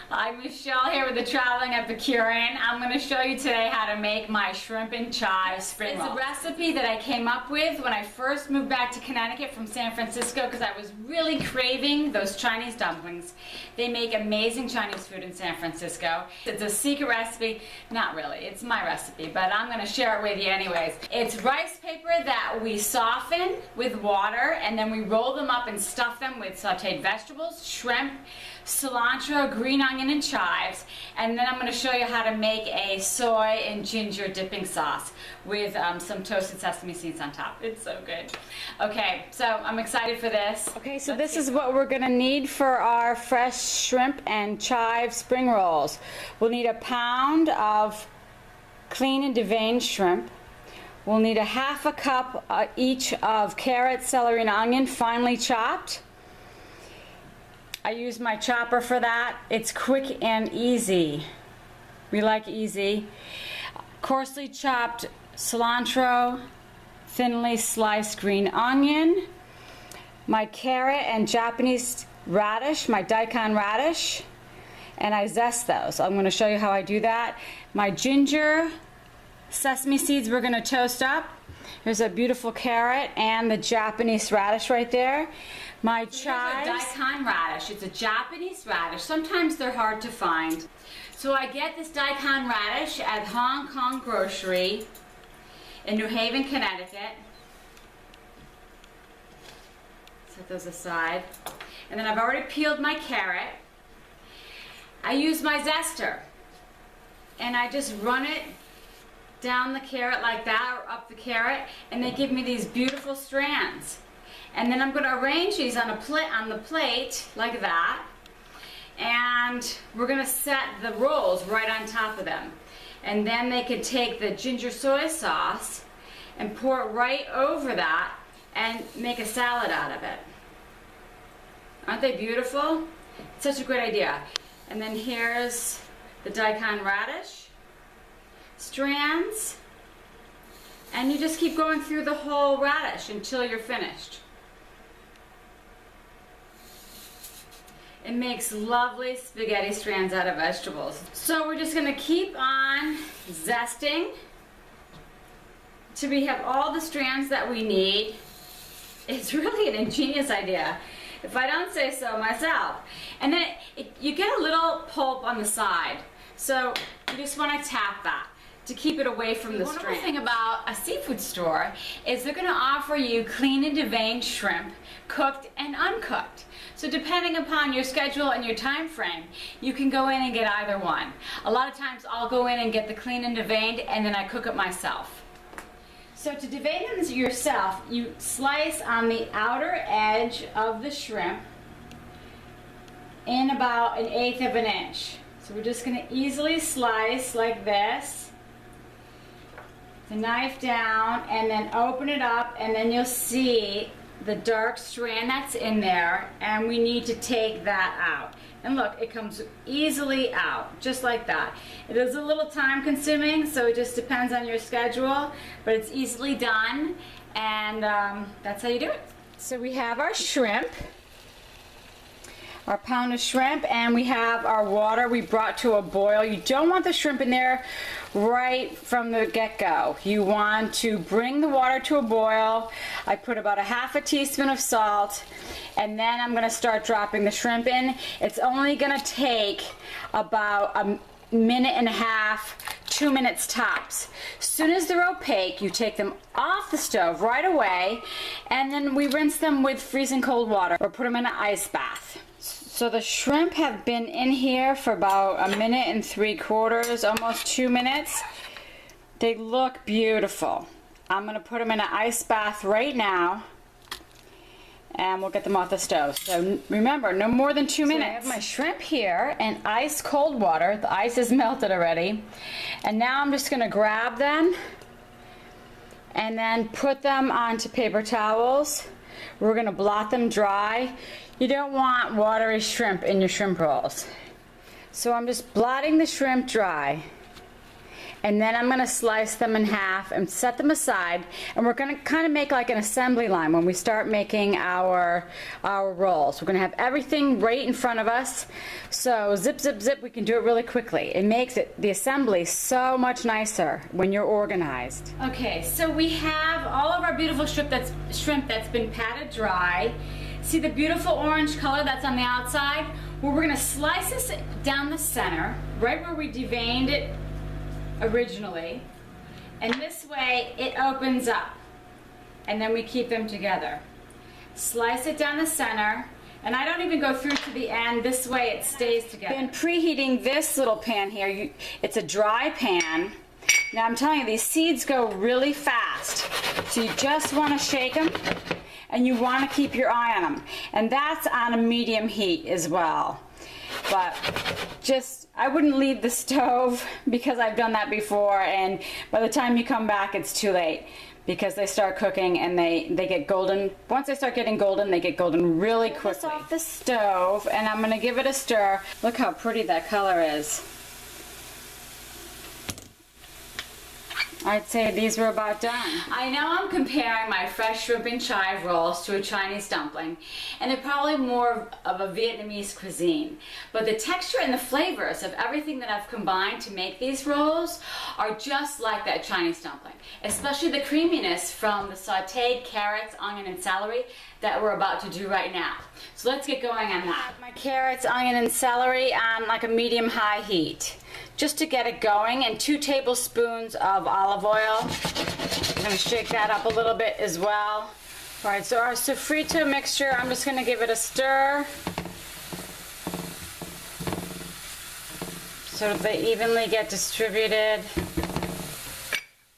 I'm Michelle here with the Traveling Epicurean. I'm going to show you today how to make my shrimp and chive spring rolls. It's a recipe that I came up with when I first moved back to Connecticut from San Francisco because I was really craving those Chinese dumplings. They make amazing Chinese food in San Francisco. It's a secret recipe. Not really, it's my recipe, but I'm going to share it with you anyways. It's rice paper that we soften with water and then we roll them up and stuff them with sautéed vegetables, shrimp, cilantro, green onion, and chives. And then I'm going to show you how to make a soy and ginger dipping sauce with some toasted sesame seeds on top. It's so good. Okay, so I'm excited for this. Okay, so this is what we're going to need for our fresh shrimp and chive spring rolls. We'll need a pound of clean and deveined shrimp. We'll need a half a cup each of carrot, celery, and onion finely chopped. I use my chopper for that. It's quick and easy. We like easy. Coarsely chopped cilantro, thinly sliced green onion, my carrot and Japanese radish, my daikon radish, and I zest those. I'm going to show you how I do that. My ginger, sesame seeds we're going to toast up. There's a beautiful carrot and the Japanese radish right there. My chives. Here's a daikon radish. It's a Japanese radish. Sometimes they're hard to find. So I get this daikon radish at Hong Kong Grocery in New Haven, Connecticut. Set those aside. And then I've already peeled my carrot. I use my zester. And I just run it down the carrot like that, or up the carrot, and they give me these beautiful strands. And then I'm going to arrange these on the plate like that, and we're going to set the rolls right on top of them. And then they can take the ginger-soy sauce and pour it right over that and make a salad out of it. Aren't they beautiful? It's such a great idea. And then here's the daikon radish strands, and you just keep going through the whole radish until you're finished. It makes lovely spaghetti strands out of vegetables. So we're just going to keep on zesting till we have all the strands that we need. It's really an ingenious idea, if I don't say so myself. And then you get a little pulp on the side, so you just want to tap that to keep it away from the strand. One thing about a seafood store is they're going to offer you clean and deveined shrimp, cooked and uncooked. So depending upon your schedule and your time frame, you can go in and get either one. A lot of times I'll go in and get the clean and deveined and then I cook it myself. So to devein them yourself, you slice on the outer edge of the shrimp in about 1/8 of an inch. So we're just going to easily slice like this. The knife down and then open it up, and then you'll see the dark strand that's in there, and we need to take that out. And look, it comes easily out, just like that. It is a little time consuming, so it just depends on your schedule, but it's easily done, and that's how you do it. So we have our shrimp, our pound of shrimp, and we have our water we brought to a boil. You don't want the shrimp in there right from the get-go. You want to bring the water to a boil. I put about 1/2 teaspoon of salt, and then I'm going to start dropping the shrimp in. It's only going to take about 1.5 minutes, 2 minutes tops. As soon as they're opaque, you take them off the stove right away, and then we rinse them with freezing cold water or put them in an ice bath. So the shrimp have been in here for about 1.75 minutes, almost 2 minutes. They look beautiful. I'm going to put them in an ice bath right now, and we'll get them off the stove. So remember, no more than 2 minutes. I have my shrimp here in ice cold water. The ice is melted already. And now I'm just going to grab them and then put them onto paper towels. We're going to blot them dry. You don't want watery shrimp in your shrimp rolls. So I'm just blotting the shrimp dry. and then I'm going to slice them in half and set them aside, and we're going to kind of make like an assembly line when we start making our rolls. We're going to have everything right in front of us, so zip zip zip, we can do it really quickly. It makes the assembly so much nicer when you're organized. Okay, so we have all of our beautiful shrimp that's been patted dry. See the beautiful orange color that's on the outside? Well, we're going to slice this down the center, right where we deveined it originally, and this way it opens up, and then we keep them together. Slice it down the center, and I don't even go through to the end. This way it stays together. Been preheating this little pan here. It's a dry pan. Now I'm telling you, these seeds go really fast, so you just want to shake them, and you want to keep your eye on them, and that's on a medium heat as well. But just, I wouldn't leave the stove, because I've done that before, and by the time you come back it's too late, because they start cooking and they get golden. Once they start getting golden, they get golden really quickly. This off the stove, and I'm going to give it a stir. Look how pretty that color is. I'd say these were about done. I know I'm comparing my fresh shrimp and chive rolls to a Chinese dumpling, and they're probably more of a Vietnamese cuisine. But the texture and the flavors of everything that I've combined to make these rolls are just like that Chinese dumpling, especially the creaminess from the sautéed carrots, onion, and celery that we're about to do right now. So let's get going on that. My carrots, onion, and celery on like a medium-high heat, just to get it going, and 2 tablespoons of olive oil. I'm going to shake that up a little bit as well. All right, so our sofrito mixture, I'm just going to give it a stir so that they evenly get distributed.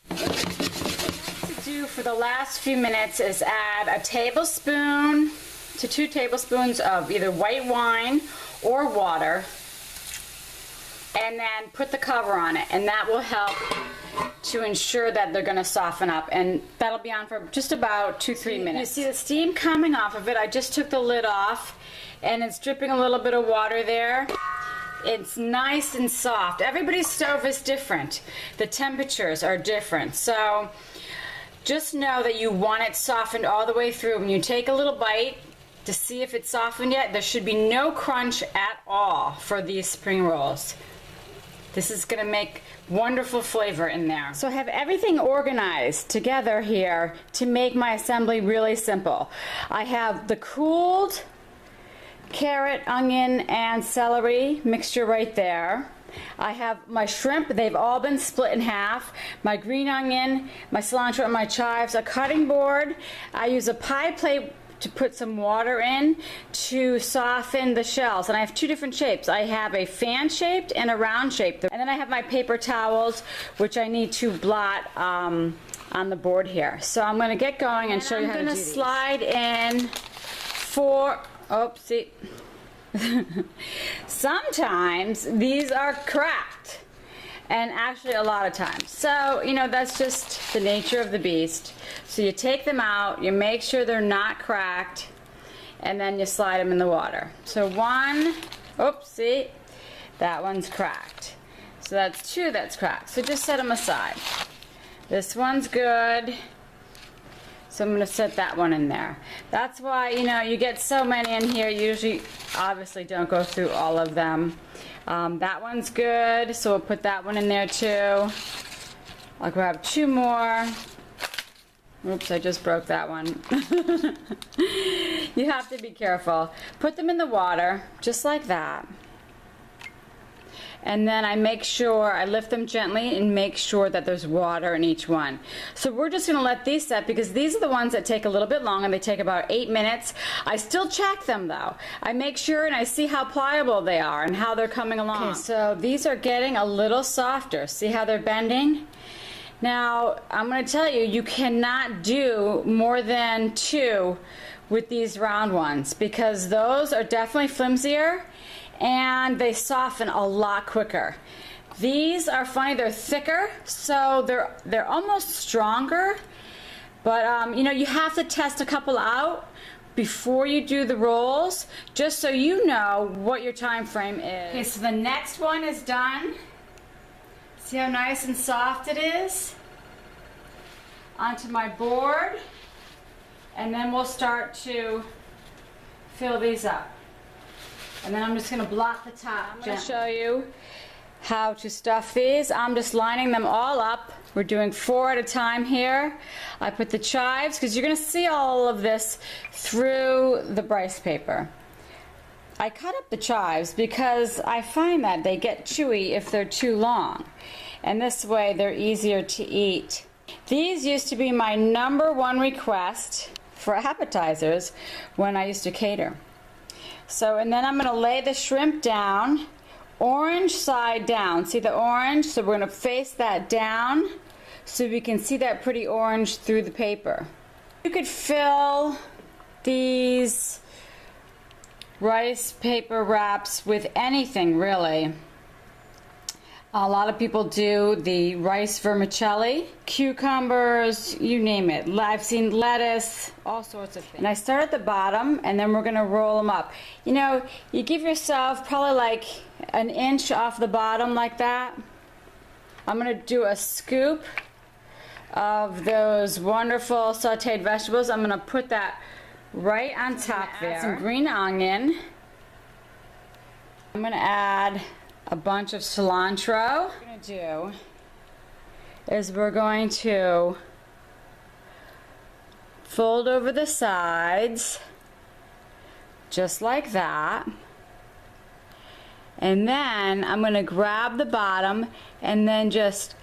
What to do for the last few minutes is add a tablespoon to 2 tablespoons of either white wine or water, and then put the cover on it, and that will help to ensure that they're going to soften up, and that'll be on for just about 2-3 minutes. You see the steam coming off of it. I just took the lid off, and it's dripping a little bit of water there. It's nice and soft. Everybody's stove is different. The temperatures are different, so just know that you want it softened all the way through. When you take a little bite to see if it's softened yet, there should be no crunch at all for these spring rolls. This is going to make wonderful flavor in there. So I have everything organized together here to make my assembly really simple. I have the cooled carrot, onion, and celery mixture right there. I have my shrimp. They've all been split in half. My green onion, my cilantro, and my chives. A cutting board. I use a pie plate to put some water in to soften the shells, and I have 2 different shapes. I have a fan shaped and a round shaped, and then I have my paper towels, which I need to blot on the board here. So I'm going to get going and show you how to do these. I'm going to slide in 4, oopsie. Sometimes these are cracked, and actually a lot of times. So, you know, that's just the nature of the beast. So you take them out, you make sure they're not cracked, and then you slide them in the water. So 1, oopsie, that one's cracked. So that's 2 that's cracked. So just set them aside. This one's good. So I'm going to set that one in there. That's why, you know, you get so many in here. You usually, obviously, don't go through all of them. That one's good, so we'll put that one in there too. I'll grab 2 more. Oops, I just broke that one. You have to be careful. Put them in the water, just like that. And then I make sure, I lift them gently and make sure that there's water in each one. So we're just going to let these set, because these are the ones that take a little bit longer. They take about 8 minutes. I still check them though. I make sure and I see how pliable they are and how they're coming along. Okay, so these are getting a little softer. See how they're bending? Now, I'm going to tell you, you cannot do more than 2 with these round ones, because those are definitely flimsier and they soften a lot quicker. These are funny, they're thicker, so they're almost stronger, but you know, you have to test a couple out before you do the rolls, just so you know what your time frame is. Okay, so the next one is done. See how nice and soft it is? Onto my board. And then we'll start to fill these up. And then I'm just going to block the top. I'm going to show you how to stuff these. I'm just lining them all up. We're doing 4 at a time here. I put the chives, because you're going to see all of this through the rice paper. I cut up the chives because I find that they get chewy if they're too long. And this way they're easier to eat. These used to be my #1 request for appetizers when I used to cater. So, and then I'm going to lay the shrimp down, orange side down. See the orange? So we're going to face that down so we can see that pretty orange through the paper. You could fill these rice paper wraps with anything really. A lot of people do the rice vermicelli, cucumbers, you name it. I've seen lettuce, all sorts of things. And I start at the bottom and then we're gonna roll them up. You know, you give yourself probably like an inch off the bottom like that. I'm gonna do a scoop of those wonderful sauteed vegetables. I'm gonna put that right on top there. Some green onion. I'm gonna add a bunch of cilantro. What we're going to do is we're going to fold over the sides just like that, and then I'm going to grab the bottom and then just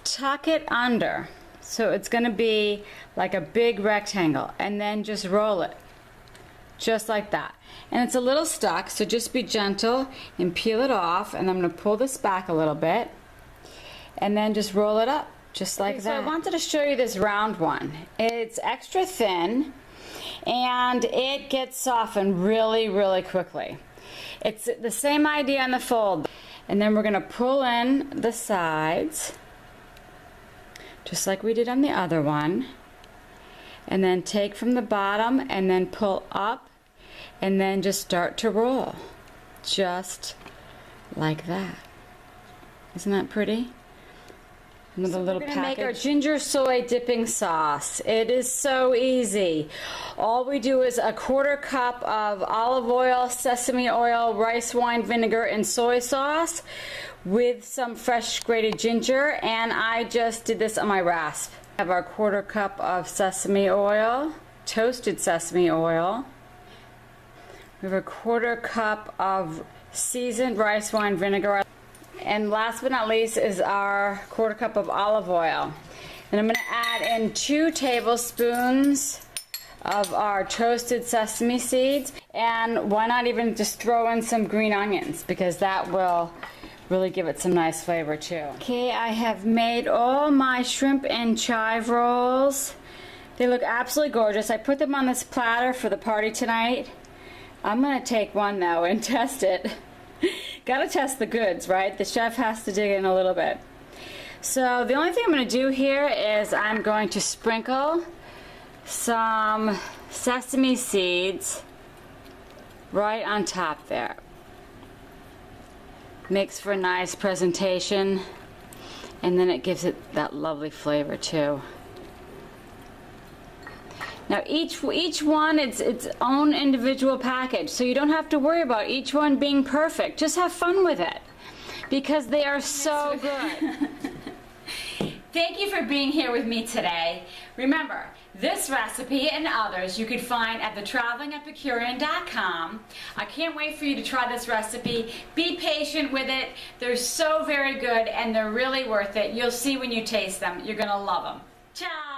tuck it under, so it's going to be like a big rectangle, and then just roll it just like that. And it's a little stuck, so just be gentle and peel it off. And I'm going to pull this back a little bit and then just roll it up just like that. So I wanted to show you this round one. It's extra thin and it gets softened really, really quickly. It's the same idea on the fold. And then we're going to pull in the sides just like we did on the other one, and then take from the bottom and then pull up and then just start to roll just like that. Isn't that pretty? Another little package. We're gonna make our ginger-soy dipping sauce. It is so easy. All we do is a 1/4 cup of olive oil, sesame oil, rice wine vinegar, and soy sauce with some fresh grated ginger, and I just did this on my rasp. We have our 1/4 cup of sesame oil, toasted sesame oil. We have a 1/4 cup of seasoned rice wine vinegar. And last but not least is our 1/4 cup of olive oil. And I'm going to add in 2 tablespoons of our toasted sesame seeds. And why not even just throw in some green onions, because that will really give it some nice flavor too. Okay, I have made all my shrimp and chive rolls. They look absolutely gorgeous. I put them on this platter for the party tonight. I'm going to take one though and test it. Gotta test the goods, right? The chef has to dig in a little bit. So the only thing I'm going to do here is I'm going to sprinkle some sesame seeds right on top there. Makes for a nice presentation, and then it gives it that lovely flavor too. Now each one, it's its own individual package, so you don't have to worry about each one being perfect. Just have fun with it, because they are so good. Thank you for being here with me today. Remember, this recipe and others you could find at thetravelingepicurean.com. I can't wait for you to try this recipe. Be patient with it. They're so very good and they're really worth it. You'll see when you taste them. You're going to love them. Ciao!